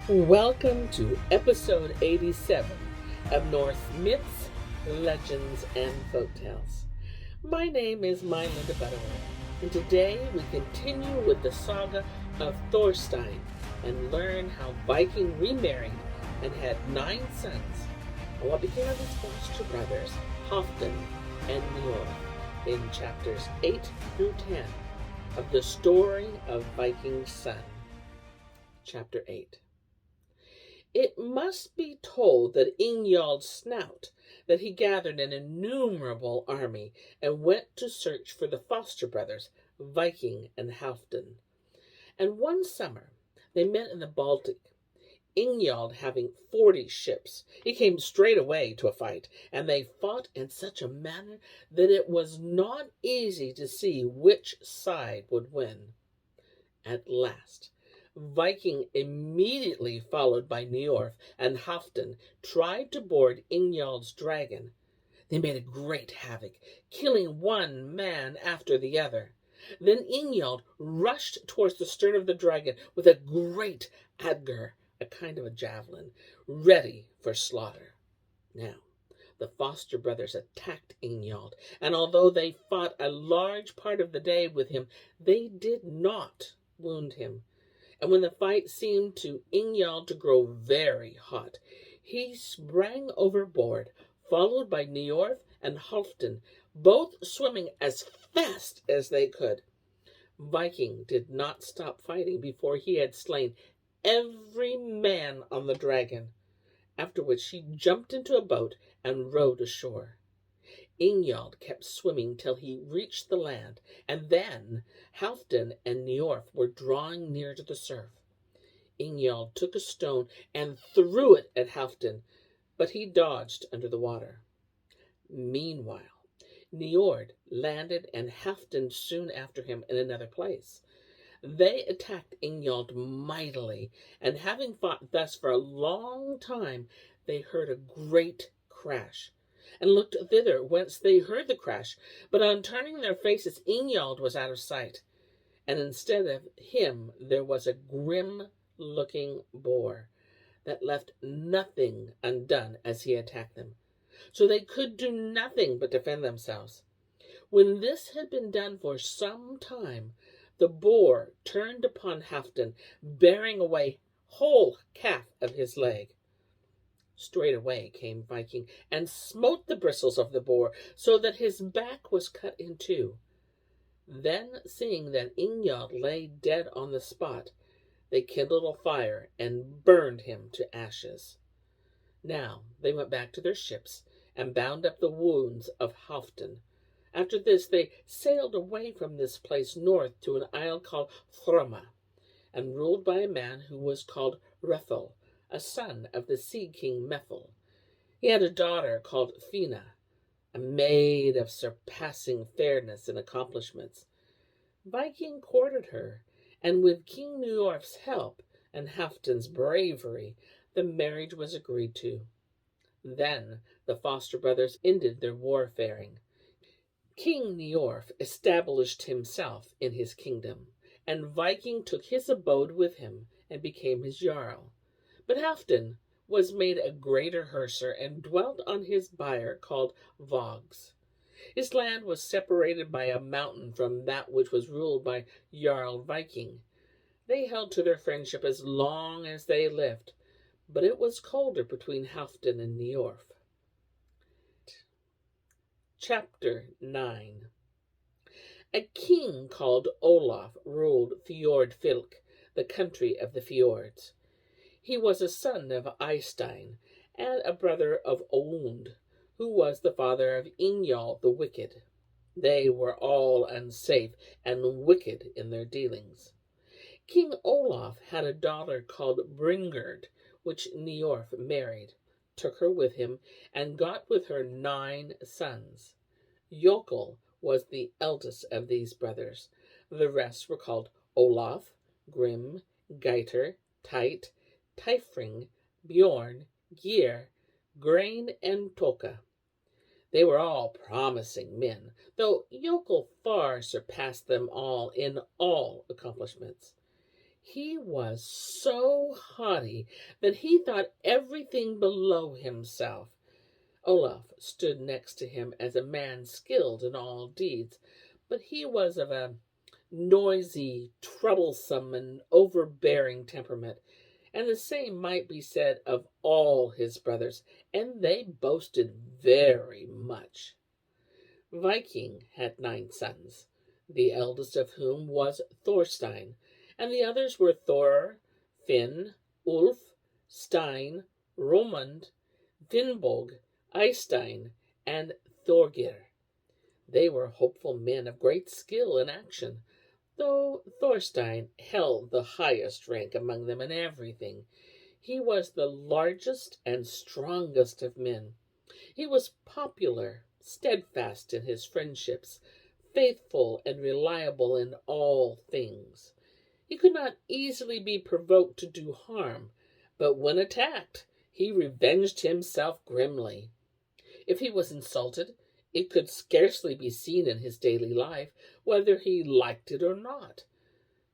Welcome to episode 87 of Norse Myths, Legends, and Folktales. My name is MyLinda, Butterworth, and today we continue with the Saga of Thorstein and learn how Viking remarried and had 9 sons, and what became of his foster brothers, Halfdan and Njorfe, in chapters 8 through 10 of the story of Viking's son. Chapter 8. It must be told that Ingjal Snout that he gathered an innumerable army and went to search for the foster brothers, Viking and Halfdan. And one summer they met in the Baltic, Ingjald having 40 ships. He came straight away to a fight, and they fought in such a manner that it was not easy to see which side would win. At last, Viking, immediately followed by Njorf and Halfdan, tried to board Ingjald's dragon. They made a great havoc, killing one man after the other. Then Ingjald rushed towards the stern of the dragon with a great adger, a kind of a javelin, ready for slaughter. Now, the foster brothers attacked Ingjald, and although they fought a large part of the day with him, they did not wound him. And when the fight seemed to Ingjald to grow very hot, he sprang overboard, followed by Njorf and Halfdan, both swimming as fast as they could. Viking did not stop fighting before he had slain every man on the dragon, after which he jumped into a boat and rowed ashore. Ingjald kept swimming till he reached the land, and then Halfdan and Njorf were drawing near to the surf. Ingjald took a stone and threw it at Halfdan, but he dodged under the water. Meanwhile, Njord landed, and Halfdan soon after him in another place. They attacked Ingjald mightily, and having fought thus for a long time, they heard a great crash, and looked thither whence they heard the crash. But on turning their faces, Ingjald was out of sight, and instead of him there was a grim-looking boar that left nothing undone as he attacked them, so they could do nothing but defend themselves. When this had been done for some time, the boar turned upon Halfdan, bearing away whole calf of his leg. Straightway came Viking, and smote the bristles of the boar, so that his back was cut in two. Then, seeing that Ingjald lay dead on the spot, they kindled a fire and burned him to ashes. Now they went back to their ships and bound up the wounds of Halfdan. After this they sailed away from this place north to an isle called Thruma, and ruled by a man who was called Mefil, a son of the sea king Mefil. He had a daughter called Fina, a maid of surpassing fairness and accomplishments. Viking courted her, and with King Njorf's help and Halfdan's bravery, the marriage was agreed to. Then the foster brothers ended their warfaring. King Njorf established himself in his kingdom, and Viking took his abode with him and became his Jarl. But Halfdan was made a greater herser and dwelt on his byre called Vags. His land was separated by a mountain from that which was ruled by Jarl Viking. They held to their friendship as long as they lived, but it was colder between Halfdan and Njorf. Chapter 9. A king called Olaf ruled Fjordfylk, the country of the fjords. He was a son of Eystein, and a brother of Olund, who was the father of Ingjald the Wicked. They were all unsafe and wicked in their dealings. King Olaf had a daughter called Bringerd, which Njorf married, took her with him, and got with her 9 sons. Jokul was the eldest of these brothers. The rest were called Olaf, Grim, Geiter, Teit, Teifring, Bjorn, Geir, Grain, and Toka. They were all promising men, though Jokul far surpassed them all in all accomplishments. He was so haughty that he thought everything below himself. Olaf stood next to him as a man skilled in all deeds, but he was of a noisy, troublesome, and overbearing temperament, and the same might be said of all his brothers, and they boasted very much. Viking had 9 sons, the eldest of whom was Thorstein, and the others were Thor, Finn, Ulf, Stein, Romund, Finnbog, Eystein, and Thorgir. They were hopeful men of great skill in action, though Thorstein held the highest rank among them in everything. He was the largest and strongest of men. He was popular, steadfast in his friendships, faithful and reliable in all things. He could not easily be provoked to do harm, but when attacked, he revenged himself grimly. If he was insulted, it could scarcely be seen in his daily life whether he liked it or not.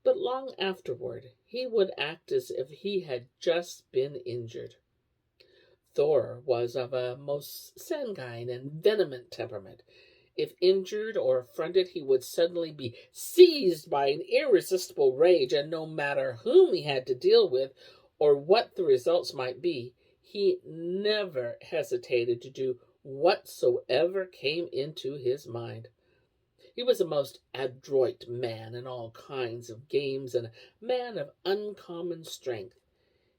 But long afterward, he would act as if he had just been injured. Thor was of a most sanguine and vehement temperament. If injured or affronted, he would suddenly be seized by an irresistible rage, and no matter whom he had to deal with, or what the results might be, he never hesitated to do whatsoever came into his mind. He was a most adroit man in all kinds of games, and a man of uncommon strength.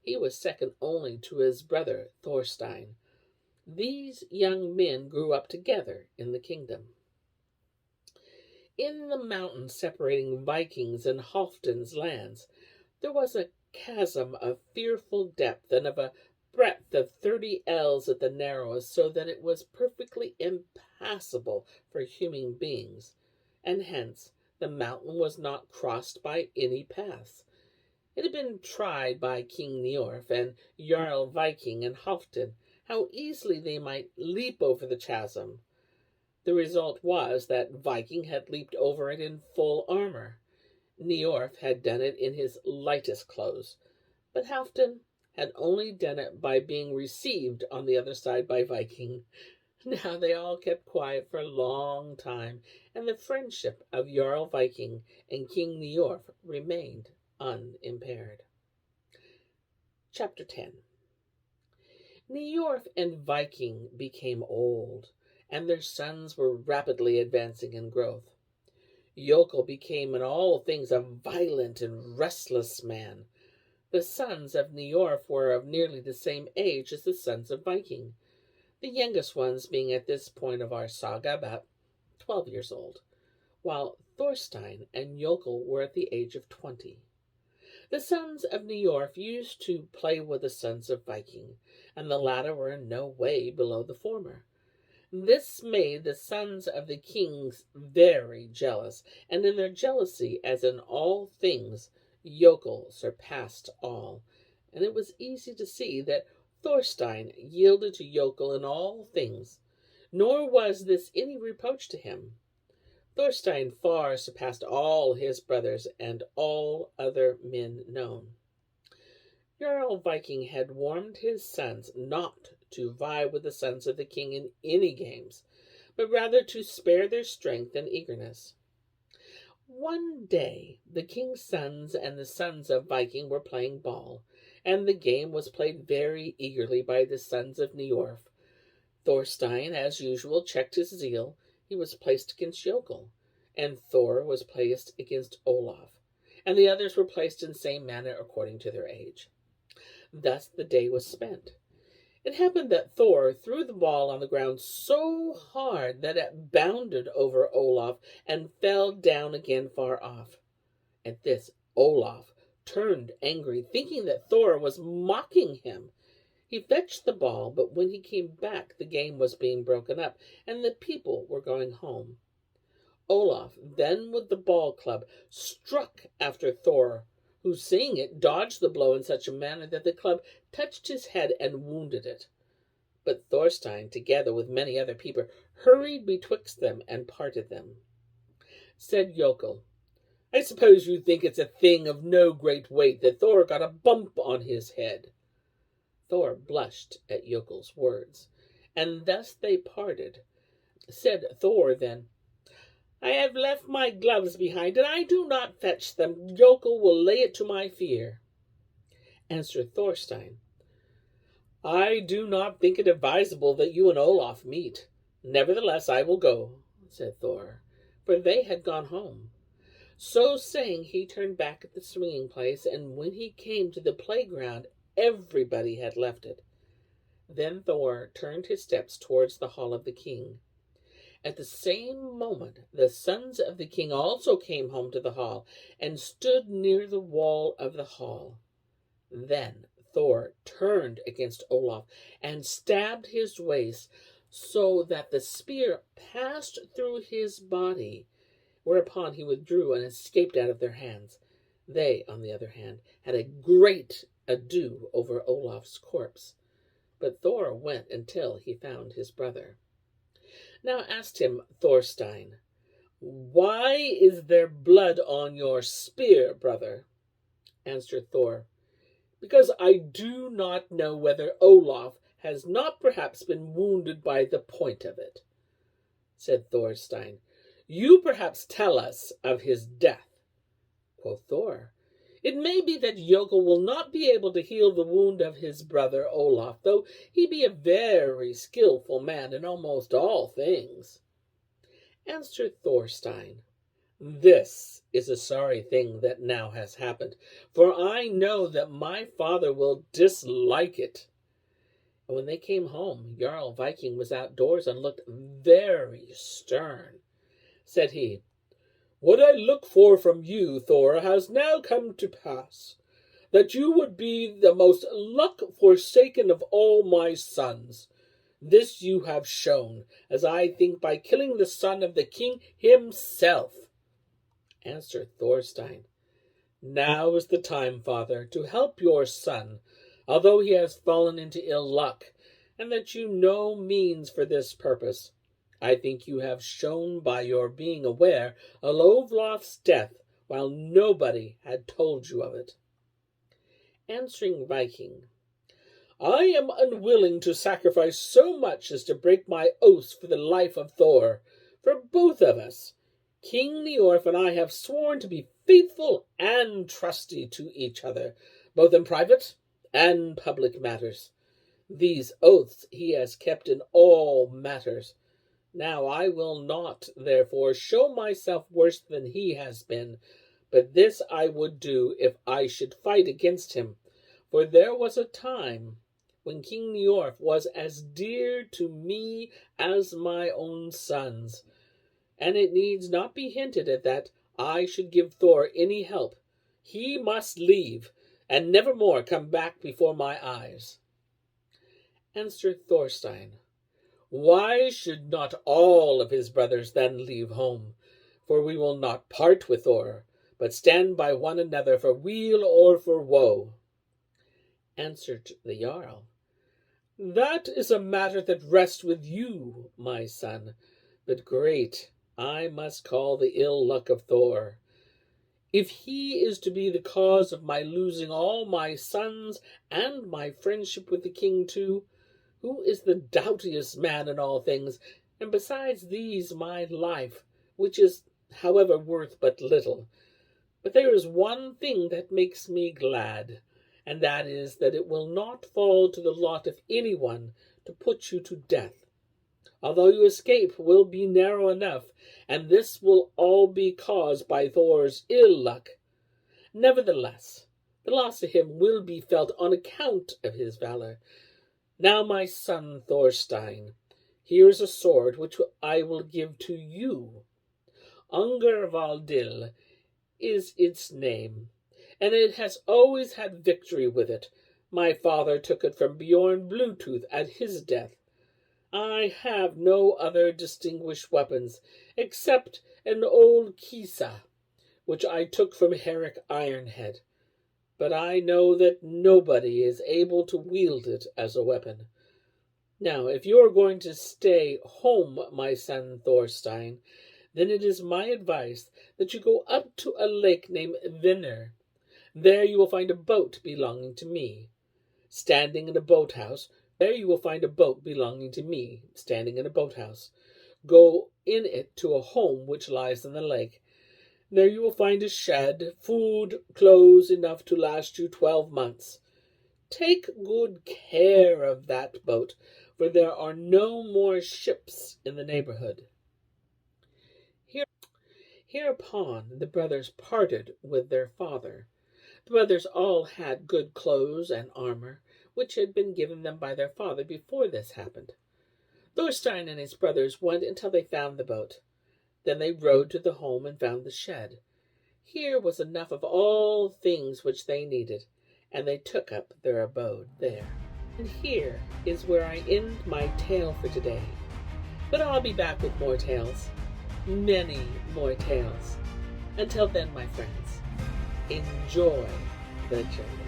He was second only to his brother Thorstein. These young men grew up together in the kingdom. In the mountains separating Vikings and Halfdan's lands, there was a chasm of fearful depth and of a breadth of 30 ells at the narrowest, so that it was perfectly impassable for human beings, and hence the mountain was not crossed by any paths. It had been tried by King Njorf and Jarl Viking and Halfdan how easily they might leap over the chasm. The result was that Viking had leaped over it in full armor. Njorf had done it in his lightest clothes, but Halfdan had only done it by being received on the other side by Viking. Now they all kept quiet for a long time, and the friendship of Jarl Viking and King Njorf remained unimpaired. Chapter 10. Njorf and Viking became old, and their sons were rapidly advancing in growth. Jokul became in all things a violent and restless man. The sons of Njorf were of nearly the same age as the sons of Viking, the youngest ones being at this point of our saga about 12 years old, while Thorstein and Jokul were at the age of 20. The sons of Njorf used to play with the sons of Viking, and the latter were in no way below the former. This made the sons of the kings very jealous, and in their jealousy, as in all things, Jokul surpassed all, and it was easy to see that Thorstein yielded to Jokul in all things, nor was this any reproach to him. Thorstein far surpassed all his brothers and all other men known. Jarl Viking had warned his sons not to vie with the sons of the king in any games, but rather to spare their strength and eagerness. One day the king's sons and the sons of Viking were playing ball, and the game was played very eagerly by the sons of Njorf. Thorstein, as usual, checked his zeal. He was placed against Jokul, and Thor was placed against Olaf, and the others were placed in the same manner according to their age. Thus the day was spent. It happened that Thor threw the ball on the ground so hard that it bounded over Olaf and fell down again far off. At this, Olaf turned angry, thinking that Thor was mocking him. He fetched the ball, but when he came back, the game was being broken up, and the people were going home. Olaf then with the ball club struck after Thor, who, seeing it, dodged the blow in such a manner that the club touched his head and wounded it. But Thorstein, together with many other people, hurried betwixt them and parted them. Said Jokul, I suppose you think it's a thing of no great weight that Thor got a bump on his head." Thor blushed at Jokul's words, and thus they parted. Said Thor then, "I have left my gloves behind, and I do not fetch them. Jokul will lay it to my fear." Answered Thorstein, "I do not think it advisable that you and Olaf meet. Nevertheless, I will go," said Thor, for they had gone home. So saying, he turned back at the swinging place, and when he came to the playground, everybody had left it. Then Thor turned his steps towards the hall of the king. At the same moment, the sons of the king also came home to the hall, and stood near the wall of the hall. Then Thor turned against Olaf, and stabbed his waist, so that the spear passed through his body, whereupon he withdrew and escaped out of their hands. They, on the other hand, had a great ado over Olaf's corpse, but Thor went until he found his brother. Now asked him Thorstein, "Why is there blood on your spear, brother?" Answered Thor, "Because I do not know whether Olaf has not perhaps been wounded by the point of it." Said Thorstein, "You perhaps tell us of his death." Quoth Thor, "It may be that Jokul will not be able to heal the wound of his brother Olaf, though he be a very skillful man in almost all things." Answered Thorstein, "This is a sorry thing that now has happened, for I know that my father will dislike it." And when they came home, Jarl Viking was outdoors and looked very stern. Said he, "What I look for from you, Thor, has now come to pass, that you would be the most luck-forsaken of all my sons. This you have shown, as I think, by killing the son of the king himself." Answered Thorstein, "Now is the time, father, to help your son, although he has fallen into ill luck, and that you know means for this purpose. I think you have shown by your being aware of Olaf's death, while nobody had told you of it." Answering Viking, "I am unwilling to sacrifice so much as to break my oaths for the life of Thor, for both of us, King Njorf and I, have sworn to be faithful and trusty to each other, both in private and public matters. These oaths he has kept in all matters. Now I will not, therefore, show myself worse than he has been, but this I would do if I should fight against him. For there was a time when King Njorf was as dear to me as my own sons, and it needs not be hinted at that I should give Thor any help. He must leave, and never more come back before my eyes." Answered Thorstein, "Why should not all of his brothers then leave home? For we will not part with Thor, but stand by one another for weal or for woe." Answered the Jarl, "That is a matter that rests with you, my son, but great I must call the ill luck of Thor. If he is to be the cause of my losing all my sons and my friendship with the king too, who is the doughtiest man in all things, and besides these my life, which is, however, worth but little. But there is one thing that makes me glad, and that is that it will not fall to the lot of anyone to put you to death. Although your escape will be narrow enough, and this will all be caused by Thor's ill luck, nevertheless, the loss of him will be felt on account of his valor. Now, my son Thorstein, here is a sword which I will give to you. Ungervaldil is its name, and it has always had victory with it. My father took it from Bjorn Bluetooth at his death. I have no other distinguished weapons, except an old kisa, which I took from Herrick Ironhead. But I know that nobody is able to wield it as a weapon. Now, if you are going to stay home, my son Thorstein, then it is my advice that you go up to a lake named Vinner. There you will find a boat belonging to me, standing in a boathouse. There you will find a boat belonging to me, standing in a boathouse. Go in it to a home which lies in the lake. There you will find a shed, food, clothes enough to last you 12 months. Take good care of that boat, for there are no more ships in the neighborhood. Hereupon the brothers parted with their father. The brothers all had good clothes and armor, which had been given them by their father before this happened. Thorstein and his brothers went until they found the boat. Then they rode to the home and found the shed. Here was enough of all things which they needed, and they took up their abode there. And here is where I end my tale for today. But I'll be back with more tales, many more tales. Until then, my friends, enjoy the journey.